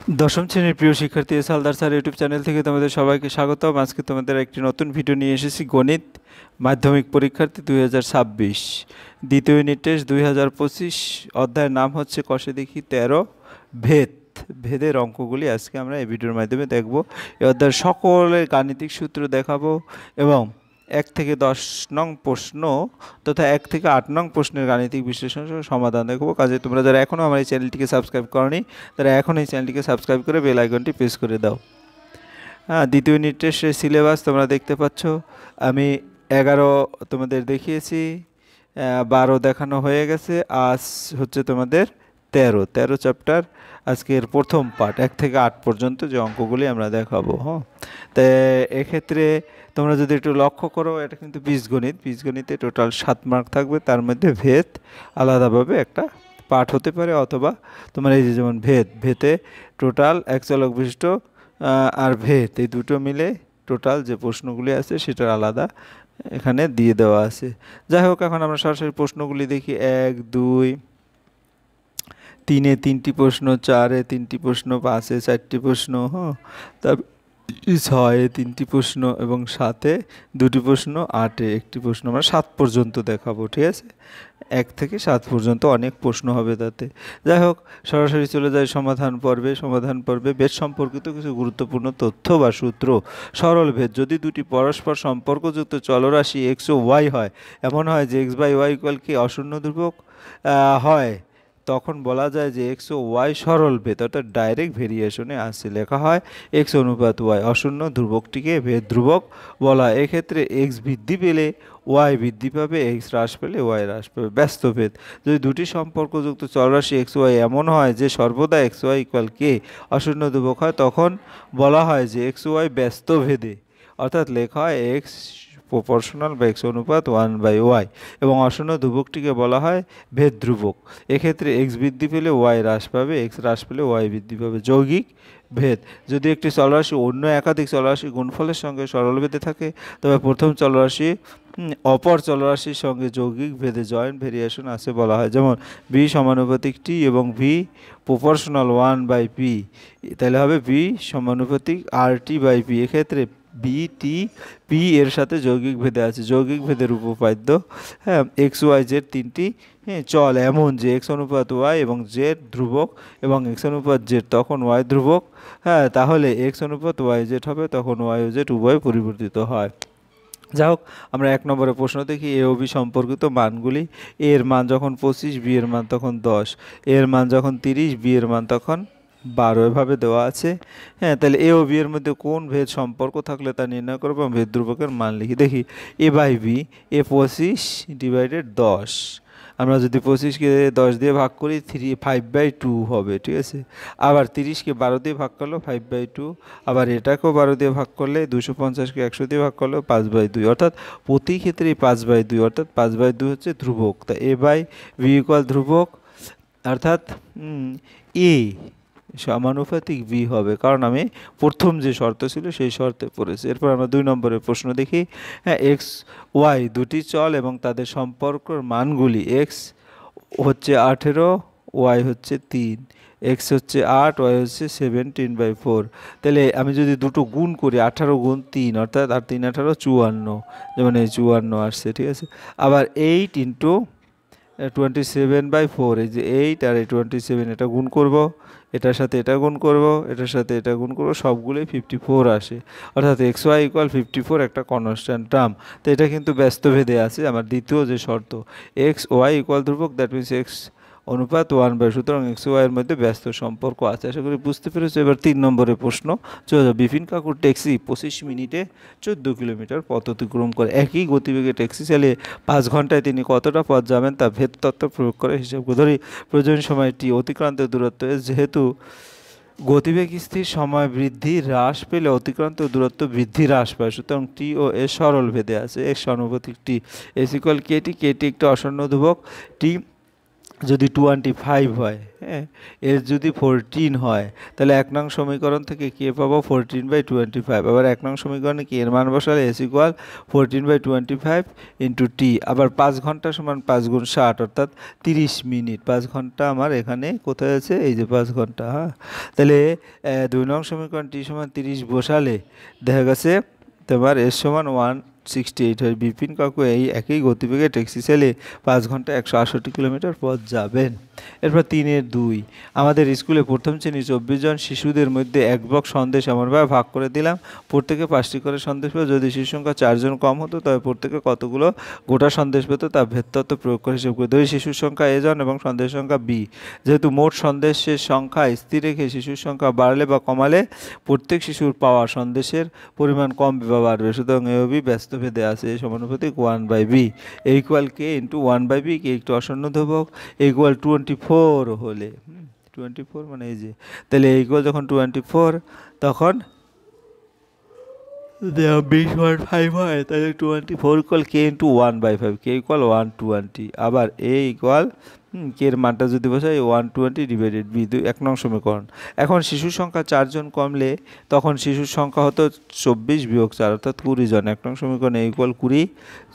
দশম শ্রেণীর প্রিয় শিক্ষার্থী S Haldar sir YouTube channel থেকে তোমাদের সবাইকে স্বাগতম। আজকে তোমাদের একটি নতুন ভিডিও নিয়ে এসেছি, গণিত মাধ্যমিক পরীক্ষার্থী 2026 দ্বিতীয় ইউনিট টেস্ট 2025। অধ্যায়ের নাম হচ্ছে কষে দেখি 13 ভেদ। ভেদের অঙ্কগুলি আজকে আমরা এই ভিডিওর মাধ্যমে দেখব। এই অধ্যায়ের সকলের গাণিতিক সূত্র দেখাবো এবং 1 থেকে 10 নং প্রশ্ন তথা 1 থেকে 8 নং প্রশ্নের গাণিতিক বিশ্লেষণ সমাধান দেখবো। কাজে তোমরা যারা এখনও আমার এই চ্যানেলটিকে সাবস্ক্রাইব করনি তারা এখন এই চ্যানেলটিকে সাবস্ক্রাইব করে বেল আইকনটি প্রেস করে দাও। দ্বিতীয় ইউনিট টেস্টের সিলেবাস তোমরা দেখতে পাচ্ছ। আমি 11 তোমাদের দেখিয়েছি, 12 দেখানো হয়ে গেছে। আজ হচ্ছে তোমাদের 13 চ্যাপ্টার, আজকের প্রথম পার্ট 1 থেকে 8 পর্যন্ত যে অঙ্কগুলি আমরা দেখাবো। তাই এক্ষেত্রে তোমরা যদি একটু লক্ষ্য করো, এটা কিন্তু বীজগণিতে টোটাল 7 মার্ক থাকবে। তার মধ্যে ভেদ আলাদাভাবে একটা পাঠ হতে পারে, অথবা তোমার এই যে যেমন ভেদে টোটাল এক চলক বিশিষ্ট আর ভেদ এই দুটো মিলে টোটাল যে প্রশ্নগুলি আছে সেটার আলাদা এখানে দিয়ে দেওয়া আছে। যাই হোক, এখন আমরা সরাসরি প্রশ্নগুলি দেখি। 1, 2, 3-এ 3টি প্রশ্ন, 4-এ 3টি প্রশ্ন, 5-এ 4টি প্রশ্ন, তারপর 6-এ 3টি প্রশ্ন এবং 7-এ 2টি প্রশ্ন, 8-এ 1টি প্রশ্ন। আমরা 7 পর্যন্ত দেখাবো, ঠিক আছে? 1 থেকে 7 পর্যন্ত অনেক প্রশ্ন হবে তাতে। যাই হোক, সরাসরি চলে যায় সমাধান পর্বে ভেদ সম্পর্কিত কিছু গুরুত্বপূর্ণ তথ্য বা সূত্র। সরল ভেদ: যদি দুটি পরস্পর সম্পর্কযুক্ত চলরাশি এক্স ও ওয়াই হয়, এমন হয় যে এক্স বাই ওয়াই ইকুয়াল কি অশূন্য ধ্রুবক হয়, তখন বলা যায় যে এক্স ও ওয়াই সরল ভেদ, অর্থাৎ ডাইরেক্ট ভেরিয়েশনে আসছে। লেখা হয় এক্স অনুপাত ওয়াই। অশূন্য ধ্রুবকটিকে ভেদ ধ্রুবক বলা হয়। এক্ষেত্রে এক্স বৃদ্ধি পেলে ওয়াই বৃদ্ধি পাবে, এক্স হ্রাস পেলে ওয়াই হ্রাস পাবে। ব্যস্ত ভেদ: যদি দুটি সম্পর্কযুক্ত চলরাশি এক্স ওয়াই এমন হয় যে সর্বদা এক্স ওয়াই ইকুয়াল কে অশূন্য ধ্রুবক হয়, তখন বলা হয় যে এক্স ওয়াই ব্যস্ত ভেদে, অর্থাৎ লেখা হয় এক্স প্রপোর্শনাল বা এক্স অনুপাত 1/y, এবং অশূন্য ধ্রুবকটিকে বলা হয় ভেদ ধ্রুবক। এক্ষেত্রে এক্স বৃদ্ধি পেলে ওয়াই হ্রাস পাবে, এক্স হ্রাস পেলে ওয়াই বৃদ্ধি পাবে। যৌগিক ভেদ: যদি একটি চলরাশি অন্য একাধিক চলরাশি গুণফলের সঙ্গে সরল ভেদে থাকে, তবে প্রথম চলরাশি অপর চলরাশির সঙ্গে যৌগিক ভেদে জয়েন্ট ভেরিয়েশন আছে বলা হয়। যেমন ভি সমানুপাতিক টি এবং ভি প্রপোর্শনাল 1/p, তাহলে হবে ভি সমানুপাতিক আর টি বাই পি। এক্ষেত্রে বি টি পি এর সাথে যৌগিক ভেদে আছে। যৌগিক ভেদের উপপাদ্য: এক্স ওয়াই জেড 3টি চল এমন যে এক্স অনুপাত ওয়াই এবং জেড ধ্রুবক এবং এক্স অনুপাত জেড তখন ওয়াই ধ্রুবক, তাহলে এক্স অনুপাত ওয়াই জেড হবে, তখন ওয়াই ও জেড উভয় পরিবর্তিত হয়। যাই হোক, আমরা 1 নম্বরের প্রশ্ন দেখি। এ ও বি সম্পর্কিত মানগুলি: এ এর মান যখন 25, বি এর মান তখন 10, এর মান যখন 30, বি এর মান তখন 12, এভাবে দেওয়া আছে। তাহলে এ ও বি এর মধ্যে কোন ভেদ সম্পর্ক থাকলে তা নির্ণয় করবো এবং ভেদ ধ্রুবকের মান লিখি। দেখি এ বাই বি, এ 25 ডিভাইডেড 10, আমরা যদি 25কে 10 দিয়ে ভাগ করি 5/2 হবে, ঠিক আছে? আবার 30কে 12 দিয়ে ভাগ করলেও 5/2, আবার এটাকেও 12 দিয়ে ভাগ করলে 250কে 100 দিয়ে ভাগ করলেও 5/2, অর্থাৎ প্রতি ক্ষেত্রেই 5/2, অর্থাৎ 5/2 হচ্ছে ধ্রুবক। তা এ বাই বি ইকুয়াল ধ্রুবক, অর্থাৎ এ সমানুপাতিক বি হবে, কারণ আমি প্রথম যে শর্ত ছিল সেই শর্তে পড়েছি। এরপর আমরা 2 নম্বরের প্রশ্ন দেখি। এক্স ওয়াই দুটি চল এবং তাদের সম্পর্কের মানগুলি: এক্স হচ্ছে 18, ওয়াই হচ্ছে 3, এক্স হচ্ছে 8, ওয়াই হচ্ছে 17/4। তাহলে আমি যদি দুটো গুণ করি, 18 গুণ 3 অর্থাৎ 8 3 18 54, যেমন এই 54 আসছে, ঠিক আছে? আবার 8 ইন্টু 27/4, এই যে 8 আর এই 27, এটা গুণ করব, এটার সাথে এটা গুণ করব, এটার সাথে এটা গুণ করব, সবগুলোই 54 আসে, অর্থাৎ এক্স ওয়াই ইকুয়াল 54 একটা কনস্ট্যান্ট টার্ম। তো এটা কিন্তু ব্যস্ত ভেদে আছে। আমার দ্বিতীয় যে শর্ত, এক্স ওয়াই ইকুয়াল ধ্রুবক, দ্যাট মিনস এক্স অনুপাত 1/, সুতরাং এক্স ওয়াইয়ের মধ্যে ব্যস্ত সম্পর্ক আছে। আশা করি বুঝতে পেরেছো। এবার 3 নম্বরের প্রশ্ন। বিপিন কাকুর ট্যাক্সি 25 মিনিটে 14 কিলোমিটার পথ অতিক্রম করে। একই গতিবেগে ট্যাক্সি চালিয়ে 5 ঘন্টায় তিনি কতটা পথ যাবেন তা ভেদ তত্ত্ব প্রয়োগ করে হিসাব করে ধরি। প্রয়োজনীয় সময় টি, অতিক্রান্ত দূরত্ব এস। যেহেতু গতিবেগ স্থির, সময় বৃদ্ধি হ্রাস পেলে অতিক্রান্ত দূরত্ব বৃদ্ধি হ্রাস পায়, সুতরাং টি ও এস সরল ভেদে আছে। এক্স সমানুপাতিক টি, এস ইকুয়াল কেটি, কেটি একটা অসন্ন ধ্রুবক, টি যদি 25 হয়, হ্যাঁ, এর যদি 14 হয়, তাহলে 1 নং সমীকরণ থেকে কে পাবো 14/25। আবার 1 নং সমীকরণে কি এর মান বসালে s ইকুয়াল 14/25 ইন্টু টি। আবার 5 ঘন্টা সমান 5 গুণ 60 অর্থাৎ 30 মিনিট। 5 ঘন্টা আমার এখানে কোথায় আছে, এই যে 5 ঘন্টা। হ্যাঁ, তাহলে 2 নং সমীকরণ টি সমান 30 বসালে দেখা গেছে তোমার এস সমান 168 হয়। বিপিন কাকু এই একই গতিবেগে ট্যাক্সি চালিয়ে 5 ঘন্টা 168 কিলোমিটার পথ যাবেন। এরপর 3-2 আমাদের স্কুলে প্রথম শ্রেণী 24 জন শিশুদের মধ্যে এক বক্স সন্দেশ এমনভাবে ভাগ করে দিলাম প্রত্যেকে 5টি করে সন্দেশ পেত। যদি শিশু সংখ্যা 4 জন কম হতো তবে প্রত্যেকে কতগুলো গোটা সন্দেশ পেত তা ভেদতত্ত্ব প্রয়োগ করে হিসেব করে। ধরি শিশুর সংখ্যা a জন এবং সন্দেশ সংখ্যা b। যেহেতু মোট সন্দেশের সংখ্যা স্থির রেখে শিশুর সংখ্যা বাড়লে বা কমালে প্রত্যেক শিশুর পাওয়া সন্দেশের পরিমাণ কমবে বা বাড়বে, সুতরাং এ ও বি ব্যস্ত ভেদে আছে সমানুপাতিক 1/b। এ ইকুয়াল কে ইন্টু 1/b, কে একটু আসন্ন ধ্রুবক, এ ইকুয়াল 24 হলে 24 মানে এই যে, তাহলে এ ইকুয়াল যখন 24 তখন 20/5 হয়, তাহলে 24 equal K into 1/5, K equal 120। আবার এ ইকুয়াল কে এর মানটা যদি বসাই 120 ডিভাইডেড বি, 1 নং সমীকরণ। এখন শিশুর সংখ্যা 4 জন কমলে তখন শিশুর সংখ্যা হতো 24 বিয়োগ 4 অর্থাৎ 20 জন। 1 নং সমীকরণ এ ইকুয়াল 20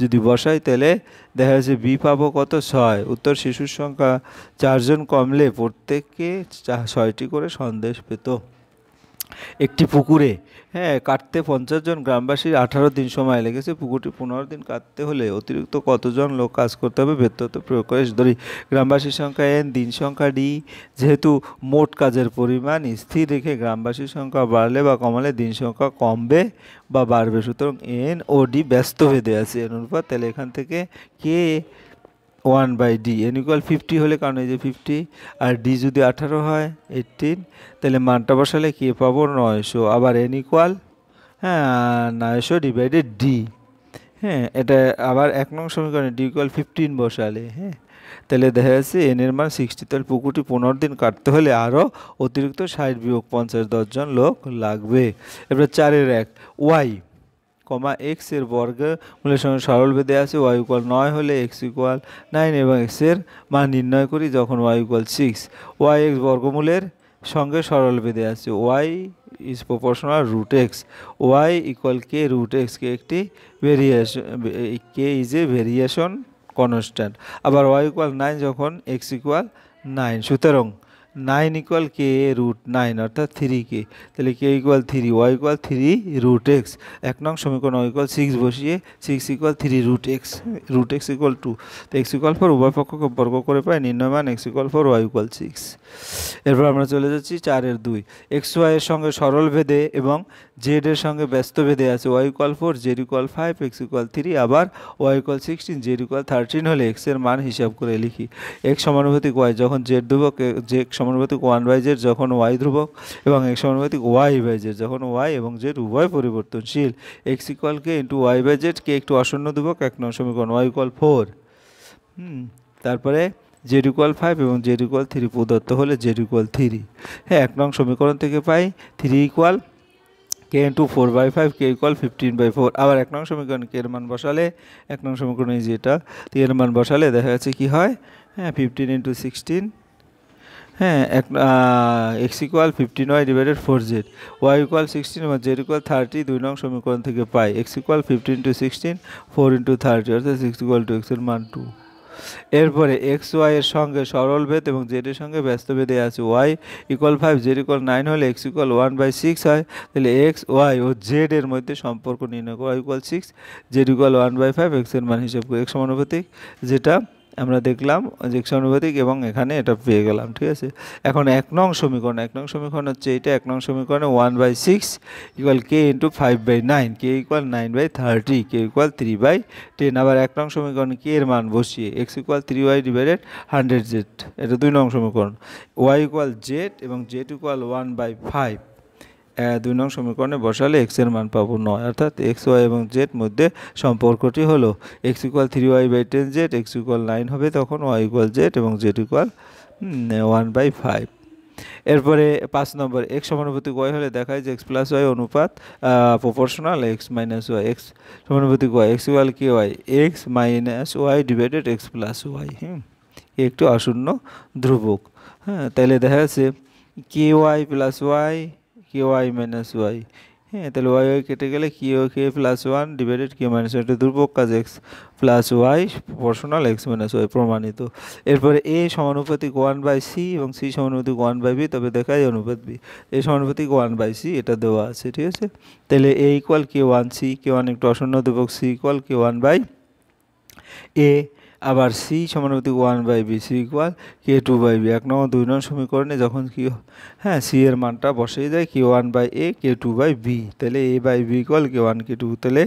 যদি বসাই তাহলে দেখা যাচ্ছে বি পাবো কত 6। উত্তর শিশুর সংখ্যা 4 জন কমলে প্রত্যেককে 6টি করে সন্দেশ পেত। একটি পুকুরে কাটতে 50 জন গ্রামবাসীর 18 দিন সময় লেগেছে। পুকুরটি 15 দিন কাটতে হলে অতিরিক্ত কতজন লোক কাজ করতে হবে ভেদতত্ত্ব প্রয়োগ করে ধরি। গ্রামবাসীর সংখ্যা n, দিন সংখ্যা d। যেহেতু মোট কাজের পরিমাণ স্থির রেখে গ্রামবাসীর সংখ্যা বাড়লে বা কমালে দিন সংখ্যা কমবে বা বাড়বে, সুতরাং n ও d ব্যস্ত ভেদে আছে এর অনুপাত। তাহলে এখান থেকে কে 1/d, n ইকুয়াল 50 হলে, কারণ এই যে 50 আর d যদি 18 হয় 18, তাহলে মানটা বসালে কে পাবো 900। আবার n ইকুয়াল 900 ডিভাইডেড d। হ্যাঁ, এটা আবার 1 নং সমীকরণে d ইকুয়াল 15 বসালে, তাহলে দেখা যাচ্ছে n এর মান 60। তাহলে পুকুরটি 15 দিন কাটতে হলে আরও অতিরিক্ত 60 বিয়োগ 50 10 জন লোক লাগবে। এবার 4-1 y কমা এক্স এর বর্গমূলের সঙ্গে সরল বেঁধে আছে। ওয়াই ইকুয়াল 9 হলে এক্স ইকুয়াল 9 এবং এক্স এর মান নির্ণয় করি যখন ওয়াই ইকুয়াল 6। ওয়াই এক্স বর্গমূলের সঙ্গে সরল বেঁধে আছে। Y is proportional root X. Y equal K root X, K একটি variation, K is a variation constant. আবার ওয়াই ইকুয়াল 9 যখন এক্স ইকুয়াল 9, সুতরাং 9 ইকুয়াল কে রুট 9 অর্থাৎ 3k। তাহলে K equal 3, Y equal 3 root X. 1 নং সমীকরণ Y equal 6 বসিয়ে 6 equal 3 root X, root X equal 2। তো এক্স ইকুয়াল 4 উভয় পক্ষকে বর্গ করে পাই নির্ণয় মান এক্স ইকুয়াল 4, ওয়াই ইকুয়াল 6। এরপর আমরা চলে যাচ্ছি 4-2 এক্স ওয়াই এর সঙ্গে সরল ভেদে এবং জেড এর সঙ্গে ব্যস্ত ভেদে আছে। Y equal 4, z equal 5, x equal 3। আবার ওয়াই ইকুয়াল 16, জেড ইকুয়াল 13 হলে এক্স এর মান হিসাব করে লিখি। এক্স সমানুপাতিক ওয়াই যখন জেড ধ্রুবক, জে সমানুপাতিক 1/z যখন ওয়াই ধ্রুবক, এবং এক্স সমানুপাতিক y/z যখন ওয়াই এবং জেড উভয় পরিবর্তনশীল। X equal K into y/z, কে একটু আসন্ন ধ্রুবক। 1 নং সমীকরণ ওয়াই ইকুয়াল 4। তারপরে জেড ইকুয়াল 5 এবং জেড ইকুয়াল 3 প্রদত্ত হলে জেড ইকুয়াল 3। 1 নং সমীকরণ থেকে পাই 3 equal K into 4/5, K equal 15/4। আবার 1 নং সমীকরণ কে এর মান বসালে, 1 নং সমীকরণ এই যেটা, এর মান বসালে দেখা যাচ্ছে কি হয়, 15 × 16, x equal 15y divided 4z, y equal 16 এবং জেড ইকুয়াল 30। 2 নং সমীকরণ থেকে পাই এক্স ইকুয়াল 15 × 16, 4 × 30 অর্থাৎ 6 ইকুয়াল টু এক্স এর মান 2। এরপরে এক্স ওয়াই এর সঙ্গে সরল ভেদ এবং জেড এর সঙ্গে ব্যস্ত ভেদে আছে। ওয়াই ইকুয়াল 5, জেড ইকুয়াল 9 হলে এক্স ইকুয়াল 1/6 হয়। তাহলে এক্স ওয়াই ও জেড এর মধ্যে সম্পর্ক নির্ণয় করা। Y equal 6, z equal 1/5, x এর মান হিসাব করে এক্স সমানুপাতিক যেটা আমরা দেখলাম যে এক্স সমানুপাতিক, এবং এখানে এটা পেয়ে গেলাম। ঠিক আছে, এখন 1 নং সমীকরণ, 1 নং সমীকরণ হচ্ছে এইটা। 1 নং সমীকরণে 1/6 equal K into 5/9, K equal 9/30, K equal 3/10। আবার 1 নং সমীকরণে কে এর মান বসিয়ে x equal 3y divided 100z, এটা 2 নং সমীকরণ। ওয়াই ইকুয়াল জেড এবং জেড ইকুয়াল 1/5, 2 নং সমীকরণে বসালে এক্স এর মান পাবো 9, অর্থাৎ এক্স ওয়াই এবং জেড মধ্যে সম্পর্কটি হলো x equal 3y/10z, x equal 9 হবে তখন, ওয়াই ইকুয়াল জেড এবং জেড ইকুয়াল 1/5। এরপরে 5 নম্বর এক্স সমানুপাতিক ওয়াই হলে দেখায় যে এক্স প্লাস ওয়াই অনুপাত proportional X minus Y. X সমানুপাতিক Y, X equal K Y, X minus Y divided X plus Y. K একটু অশূন্য ধ্রুবক। হ্যাঁ, তাহলে দেখা যাচ্ছে K Y plus Y, K Y minus Y. হ্যাঁ, তাহলে ওয়াই ওয়াই কেটে গেলে K plus one divided K minus one, এটা ধ্রুবক কাজ X plus Y proportional X minus Y প্রমাণিত। এরপরে এ সমানুপাতিক 1/c এবং সি সমানুপাতিক 1/b, তবে দেখাই অনুপাত বি। এ সমানুপাতিক 1/c এটা দেওয়া আছে, ঠিক আছে। তাহলে A equal K one C, K one একটু অশূন্য ধ্রুবক, C equal K one by A, আবার সি সমানুপাতিক 1/b, সি ইকুয়াল কে 2/b। 1 নং 2 নং সমীকরণে যখন কি হ্যাঁ সি এর মানটা বসিয়ে যায় কে 1/a কে 2/b, তাহলে a বাই বি ইকুয়াল কে 1 কে 2, তাহলে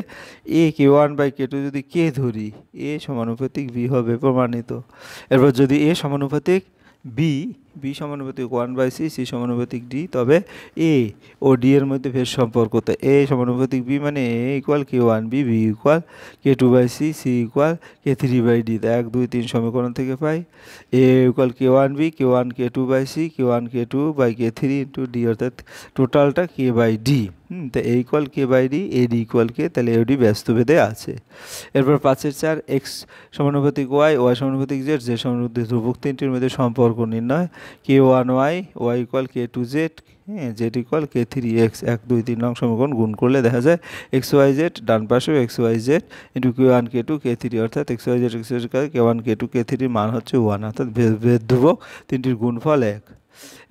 এ কে 1/k2 যদি কে ধরি এ সমানুপাতিক বি হবে, প্রমাণিত। এরপর যদি এ সমানুপাতিক বি, বি সমানুপাতিক 1/c, সি সমানুপাতিক ডি, তবে এ ও ডি এর মধ্যে ভেদ সম্পর্ক, তো এ সমানুপাতিক বি মানে এ ইকুয়াল কে 1b, বি ইকুয়াল কে 2/c, সি ইকুয়াল কে 3/d। 1 2 3 সমীকরণ থেকে পাই এ ইকুয়াল কে 1b, কে 1 কে 2/c, কে 1 কে 2/k3 ইন্টু ডি, অর্থাৎ টোটালটা কে/ডি। তো এ ইকুয়াল কে/ডি, এডি ইকুয়াল কে, তাহলে এডি ব্যস্তভেদে আছে। এরপর 5-এর 4 এক্স সমানুপাতিক ওয়াই, ওয়াই সমানুপাতিক জেড, জেড সমানুপাতিক ধ্রুবক, তিনটির মধ্যে সম্পর্ক নির্ণয়। কে 1y, ওয়াই ইকুয়াল কে 2z, হ্যাঁ জেড ইকুয়াল কে 3x। 1 2 3 নং সমীকরণ গুণ করলে দেখা যায় এক্স ওয়াই জেড, ডান পাশেও x Y Z into k 1 কে 2 কে 3, অর্থাৎ এক্স ওয়াই জেড কে 1 কে 2 কে 3 মান হচ্ছে 1, অর্থাৎ ভেদ ধ্রুবক, তিনটির গুণফল 1।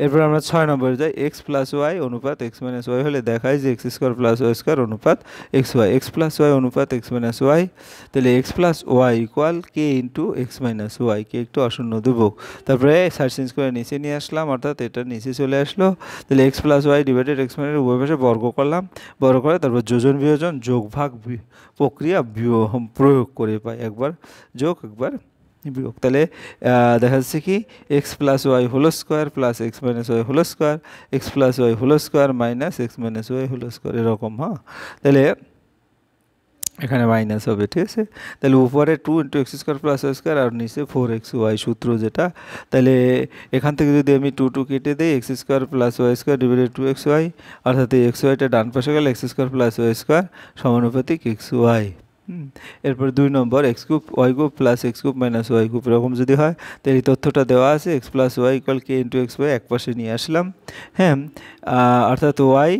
এরপর আমরা 6 নম্বরে যাই। এক্স প্লাস ওয়াই অনুপাত এক্স মাইনাস ওয়াই হলে দেখায় যে X square plus Y square অনুপাত X Y. X plus Y অনুপাত এক্স মাইনাস ওয়াই, তাহলে x plus Y equal K into X minus Y, K একটু অশূন্য ধ্রুবক। তারপরে সাইড চেঞ্জ করে নিচে নিয়ে আসলাম, অর্থাৎ এটা নিচে চলে আসলো। তাহলে x plus y divided x minus উভয় পাশে বর্গ করলাম, বর্গ করে তারপর যোজন বিয়োজন যোগ ভাগ প্রক্রিয়া প্রয়োগ করে পাই, একবার যোগ একবার বিয়োগ। তাহলে দেখা যাচ্ছে কি x plus y whole square plus x minus y whole square, x plus y whole square minus x minus y whole square, এরকম। হ্যাঁ, তাহলে এখানে মাইনাস হবে, ঠিক আছে। তাহলে উপরে 2 into X square plus Y square আর নিচে 4xy সূত্র যেটা। তাহলে এখান থেকে যদি আমি 2 2 কেটে দিই, X square plus Y square divided 2xy, অর্থাৎ এই এক্স ওয়াইটা ডান পাশে গেলে X square plus Y square সমানুপাতিক এক্স ওয়াই। এরপর 2 নম্বর X cube Y cube plus X cube minus Y cube, এরকম যদি হয় তাহলে এই তথ্যটা দেওয়া আছে x plus Y equal K into X Y, এক পাশে নিয়ে আসলাম। হ্যাঁ, অর্থাৎ ওয়াই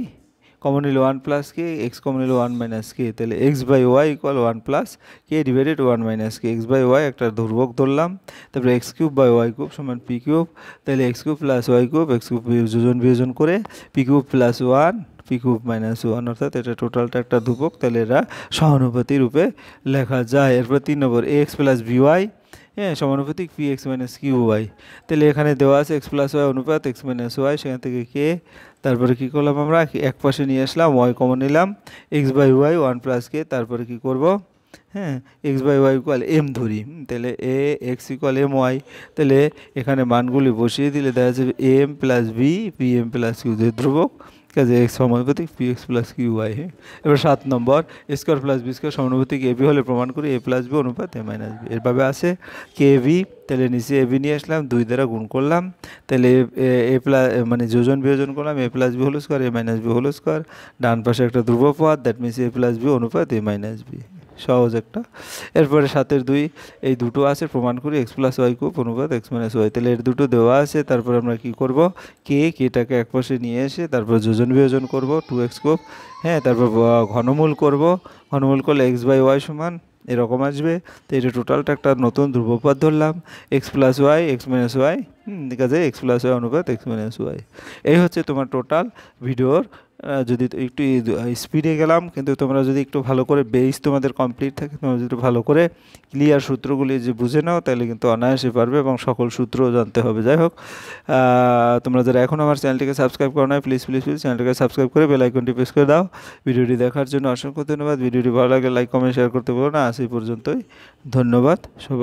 কমন নিল 1 প্লাস কে, এক্স কমন নিল 1 মাইনাস কে, তাহলে x by Y equal 1 plus k divided 1 minus k. X by y একটা ধ্রুবক ধরলাম, তারপরে x cube by y cube সমান পি কিউব, তাহলে x cube plus y cube, x cube যোজন বিয়োজন করে p cube plus 1 p cube minus 1, অর্থাৎ এটা টোটালটা একটা ধ্রুবক, তাহলে এরা সহানুপাতি রূপে লেখা যায়। এরপর 3 নম্বর a x plus b y, হ্যাঁ সমানুপাতিক P x minus q y. তাহলে এখানে দেওয়া আছে এক্স প্লাস ওয়াই অনুপাত এক্স মাইনাস ওয়াই, সেখান থেকে কে, তারপরে কী করলাম আমরা এক পাশে নিয়ে আসলাম, ওয়াই কমন নিলাম, এক্স বাই ওয়াই 1 প্লাস কে, তারপরে কী করব, হ্যাঁ X by Y equal M ধরি, তাহলে এ এক্স ইকুয়াল এম ওয়াই। তাহলে এখানে মানগুলি বসিয়ে দিলে দেখা যাবে M plus B P M plus Q, ধ্রুবক কাজে এক্স সমানুপাতিক P X plus Q Y. হ্যাঁ, এবার 7 নম্বর A square plus B square সমানুপাতিক এ বি হলে প্রমাণ করি এ প্লাস বি অনুপাত এ মাইনাস বি, এরভাবে আছে কে বি। তাহলে নিচে এ বি নিয়ে আসলাম, 2 দ্বারা গুণ করলাম, তাহলে এ প্লাস মানে যোজন বিয়োজন করলাম, A plus B whole square A minus B whole square, ডান পাশে একটা ধ্রুবপদ, that means A plus B অনুপাত এ মাইনাস বি, সহজ একটা। এরপরে 7-এর 2 এই দুটো আছে, প্রমাণ করি এক্স প্লাস ওয়াই কিউব অনুপাত এক্স মাইনাস ওয়াই। তাহলে এর দুটো দেওয়া আছে, তারপর আমরা কি করব কেটাকে এক পাশে নিয়ে এসে তারপর যোজন বিয়োজন করব 2x কিউব, হ্যাঁ তারপর ঘনমূল করব, ঘনমূল করলে এক্স বাই ওয়াই সমান এরকম আসবে। তো এটা টোটালটা একটা নতুন ধ্রুবপদ ধরলাম X plus Y X minus Y, ঠিক আছে এক্স প্লাস ওয়াই অনুপাত এক্স মাইনাস ওয়াই। এই হচ্ছে তোমার টোটাল ভিডিওর। যদি একটু স্পিডে গেলাম, কিন্তু তোমরা যদি একটু ভালো করে বেস তোমাদের কমপ্লিট থাকে, তোমরা যদি ভালো করে ক্লিয়ার সূত্রগুলি যে বুঝে নাও, তাহলে কিন্তু অনায়াসে পারবে এবং সকল সূত্রও জানতে হবে। যাই হোক, তোমরা যারা এখন আমার চ্যানেলটিকে সাবস্ক্রাইব করো না, প্লিজ প্লিজ প্লিজ চ্যানেলটিকে সাবস্ক্রাইব করে বেল আইকনটি প্রেস করে দাও। ভিডিওটি দেখার জন্য অসংখ্য ধন্যবাদ। ভিডিওটি ভালো লাগে লাইক কমেন্ট শেয়ার করতে বলো না। আজ এই পর্যন্তই, ধন্যবাদ সবাই।